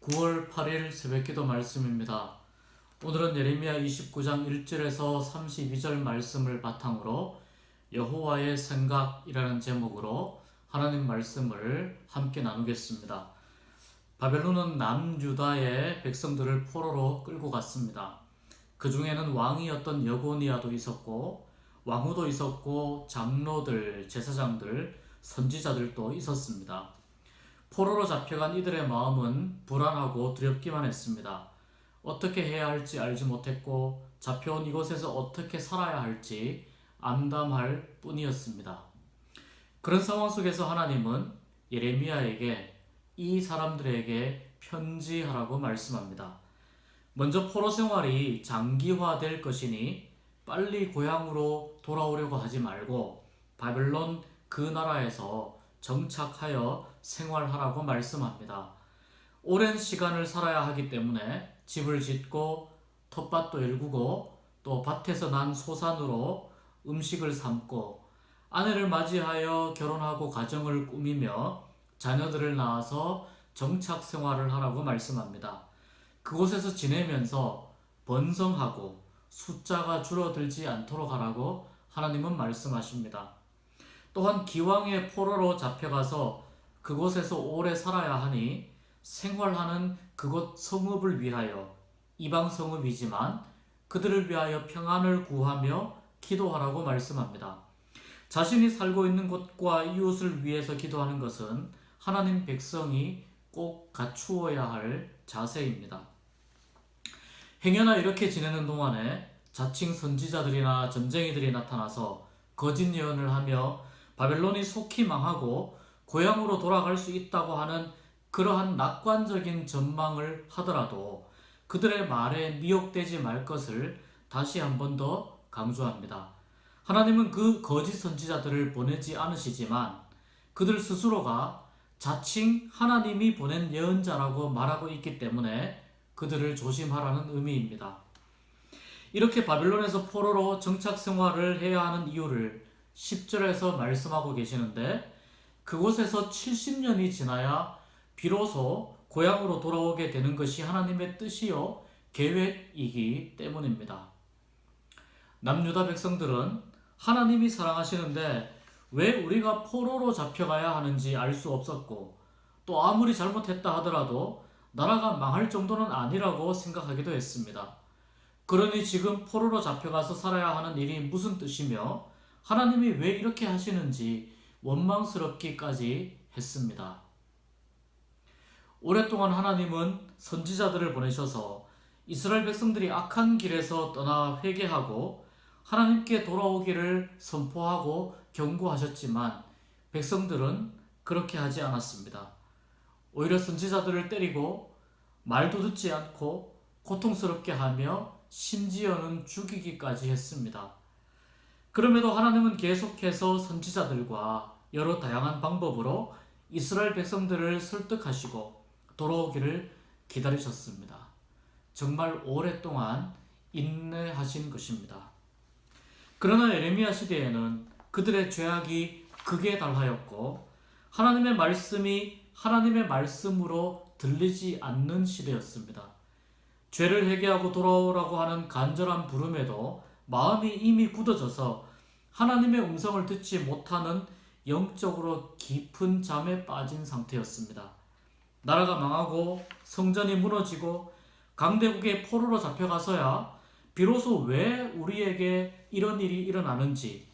9월 8일 새벽기도 말씀입니다. 오늘은 예레미야 29장 1절에서 32절 말씀을 바탕으로 여호와의 생각이라는 제목으로 하나님 말씀을 함께 나누겠습니다. 바벨론은 남유다의 백성들을 포로로 끌고 갔습니다. 그 중에는 왕이었던 여고니아도 있었고 왕후도 있었고 장로들, 제사장들, 선지자들도 있었습니다. 포로로 잡혀간 이들의 마음은 불안하고 두렵기만 했습니다. 어떻게 해야 할지 알지 못했고 잡혀온 이곳에서 어떻게 살아야 할지 암담할 뿐이었습니다. 그런 상황 속에서 하나님은 예레미야에게 이 사람들에게 편지하라고 말씀합니다. 먼저 포로 생활이 장기화될 것이니 빨리 고향으로 돌아오려고 하지 말고 바벨론 그 나라에서 정착하여 생활하라고 말씀합니다. 오랜 시간을 살아야 하기 때문에 집을 짓고 텃밭도 일구고 또 밭에서 난 소산으로 음식을 삶고 아내를 맞이하여 결혼하고 가정을 꾸미며 자녀들을 낳아서 정착 생활을 하라고 말씀합니다. 그곳에서 지내면서 번성하고 숫자가 줄어들지 않도록 하라고 하나님은 말씀하십니다. 또한 기왕에 포로로 잡혀가서 그곳에서 오래 살아야 하니 생활하는 그곳 성읍을 위하여, 이방 성읍이지만 그들을 위하여 평안을 구하며 기도하라고 말씀합니다. 자신이 살고 있는 곳과 이웃을 위해서 기도하는 것은 하나님 백성이 꼭 갖추어야 할 자세입니다. 행여나 이렇게 지내는 동안에 자칭 선지자들이나 점쟁이들이 나타나서 거짓 예언을 하며 바벨론이 속히 망하고 고향으로 돌아갈 수 있다고 하는 그러한 낙관적인 전망을 하더라도 그들의 말에 미혹되지 말 것을 다시 한 번 더 강조합니다. 하나님은 그 거짓 선지자들을 보내지 않으시지만 그들 스스로가 자칭 하나님이 보낸 예언자라고 말하고 있기 때문에 그들을 조심하라는 의미입니다. 이렇게 바벨론에서 포로로 정착 생활을 해야 하는 이유를 10절에서 말씀하고 계시는데 그곳에서 70년이 지나야 비로소 고향으로 돌아오게 되는 것이 하나님의 뜻이요 계획이기 때문입니다. 남유다 백성들은 하나님이 사랑하시는데 왜 우리가 포로로 잡혀가야 하는지 알 수 없었고 또 아무리 잘못했다 하더라도 나라가 망할 정도는 아니라고 생각하기도 했습니다. 그러니 지금 포로로 잡혀가서 살아야 하는 일이 무슨 뜻이며 하나님이 왜 이렇게 하시는지 원망스럽기까지 했습니다. 오랫동안 하나님은 선지자들을 보내셔서 이스라엘 백성들이 악한 길에서 떠나 회개하고 하나님께 돌아오기를 선포하고 경고하셨지만 백성들은 그렇게 하지 않았습니다. 오히려 선지자들을 때리고 말도 듣지 않고 고통스럽게 하며 심지어는 죽이기까지 했습니다. 그럼에도 하나님은 계속해서 선지자들과 여러 다양한 방법으로 이스라엘 백성들을 설득하시고 돌아오기를 기다리셨습니다. 정말 오랫동안 인내하신 것입니다. 그러나 예레미야 시대에는 그들의 죄악이 극에 달하였고 하나님의 말씀이 하나님의 말씀으로 들리지 않는 시대였습니다. 죄를 회개하고 돌아오라고 하는 간절한 부름에도 마음이 이미 굳어져서 하나님의 음성을 듣지 못하는 영적으로 깊은 잠에 빠진 상태였습니다. 나라가 망하고 성전이 무너지고 강대국의 포로로 잡혀가서야 비로소 왜 우리에게 이런 일이 일어나는지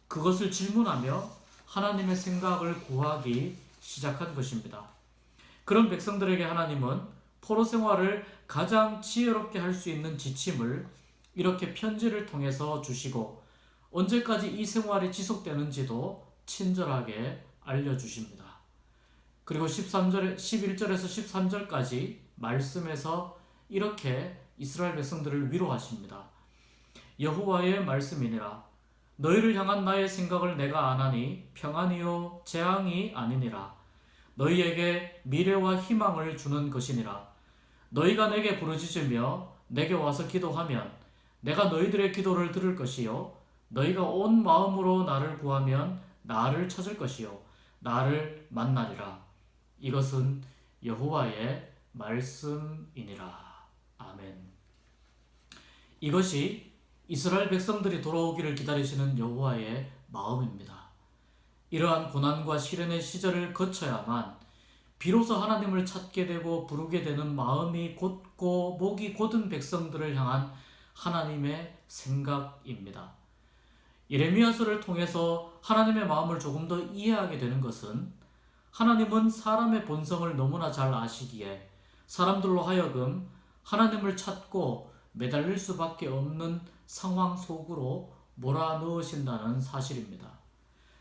그것을 질문하며 하나님의 생각을 구하기 시작한 것입니다. 그런 백성들에게 하나님은 포로 생활을 가장 지혜롭게 할 수 있는 지침을 이렇게 편지를 통해서 주시고 언제까지 이 생활이 지속되는지도 친절하게 알려주십니다. 그리고 11절에서 13절까지 말씀에서 이렇게 이스라엘 백성들을 위로하십니다. 여호와의 말씀이니라. 너희를 향한 나의 생각을 내가 아나니 평안이요 재앙이 아니니라. 너희에게 미래와 희망을 주는 것이니라. 너희가 내게 부르짖으며 내게 와서 기도하면 내가 너희들의 기도를 들을 것이요 너희가 온 마음으로 나를 구하면 나를 찾을 것이요 나를 만나리라. 이것은 여호와의 말씀이니라. 아멘. 이것이 이스라엘 백성들이 돌아오기를 기다리시는 여호와의 마음입니다. 이러한 고난과 시련의 시절을 거쳐야만 비로소 하나님을 찾게 되고 부르게 되는 마음이 곧고 목이 곧은 백성들을 향한 하나님의 생각입니다. 예레미야서를 통해서 하나님의 마음을 조금 더 이해하게 되는 것은 하나님은 사람의 본성을 너무나 잘 아시기에 사람들로 하여금 하나님을 찾고 매달릴 수밖에 없는 상황 속으로 몰아넣으신다는 사실입니다.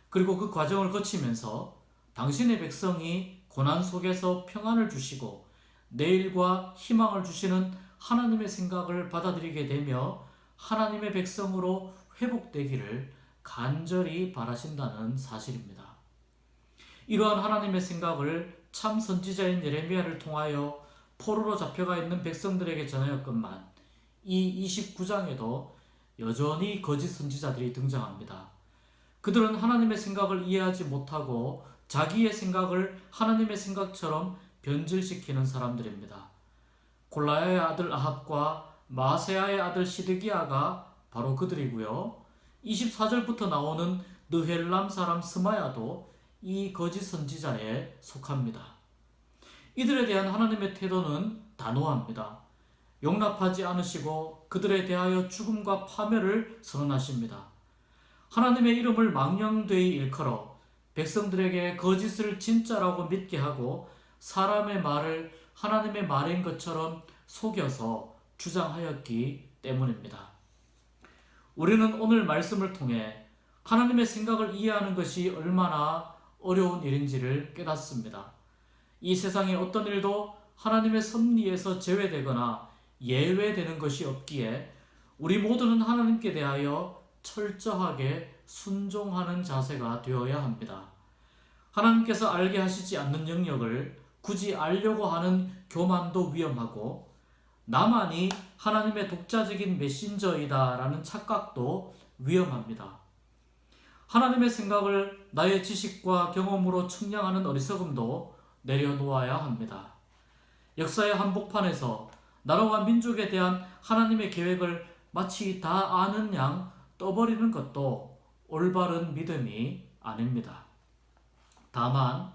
그리고 그 과정을 거치면서 당신의 백성이 고난 속에서 평안을 주시고 내일과 희망을 주시는 하나님의 생각을 받아들이게 되며 하나님의 백성으로 회복되기를 간절히 바라신다는 사실입니다. 이러한 하나님의 생각을 참 선지자인 예레미야를 통하여 포로로 잡혀가 있는 백성들에게 전하였건만 이 29장에도 여전히 거짓 선지자들이 등장합니다. 그들은 하나님의 생각을 이해하지 못하고 자기의 생각을 하나님의 생각처럼 변질시키는 사람들입니다. 골라야의 아들 아합과 마세야의 아들 시드기야가 바로 그들이고요. 24절부터 나오는 느헬람 사람 스마야도 이 거짓 선지자에 속합니다. 이들에 대한 하나님의 태도는 단호합니다. 용납하지 않으시고 그들에 대하여 죽음과 파멸을 선언하십니다. 하나님의 이름을 망령되이 일컬어 백성들에게 거짓을 진짜라고 믿게 하고 사람의 말을 하나님의 말인 것처럼 속여서 주장하였기 때문입니다. 우리는 오늘 말씀을 통해 하나님의 생각을 이해하는 것이 얼마나 어려운 일인지를 깨닫습니다. 이 세상의 어떤 일도 하나님의 섭리에서 제외되거나 예외되는 것이 없기에 우리 모두는 하나님께 대하여 철저하게 순종하는 자세가 되어야 합니다. 하나님께서 알게 하시지 않는 영역을 굳이 알려고 하는 교만도 위험하고 나만이 하나님의 독자적인 메신저이다라는 착각도 위험합니다. 하나님의 생각을 나의 지식과 경험으로 측량하는 어리석음도 내려놓아야 합니다. 역사의 한복판에서 나라와 민족에 대한 하나님의 계획을 마치 다 아는 양 떠버리는 것도 올바른 믿음이 아닙니다. 다만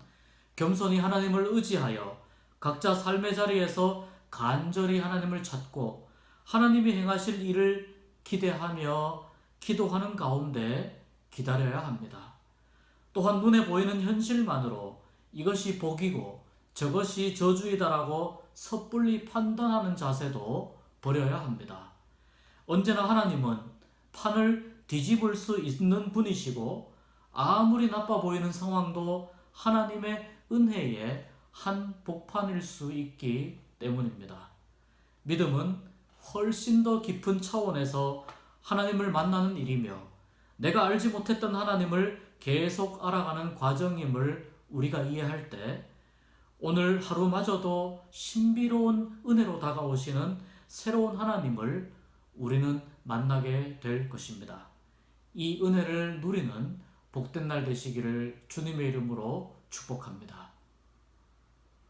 겸손히 하나님을 의지하여 각자 삶의 자리에서 간절히 하나님을 찾고 하나님이 행하실 일을 기대하며 기도하는 가운데 기다려야 합니다. 또한 눈에 보이는 현실만으로 이것이 복이고 저것이 저주이다라고 섣불리 판단하는 자세도 버려야 합니다. 언제나 하나님은 판을 뒤집을 수 있는 분이시고 아무리 나빠 보이는 상황도 하나님의 은혜의 한 복판일 수 있기 때문입니다. 믿음은 훨씬 더 깊은 차원에서 하나님을 만나는 일이며 내가 알지 못했던 하나님을 계속 알아가는 과정임을 우리가 이해할 때 오늘 하루마저도 신비로운 은혜로 다가오시는 새로운 하나님을 우리는 만나게 될 것입니다. 이 은혜를 누리는 복된 날 되시기를 주님의 이름으로 축복합니다.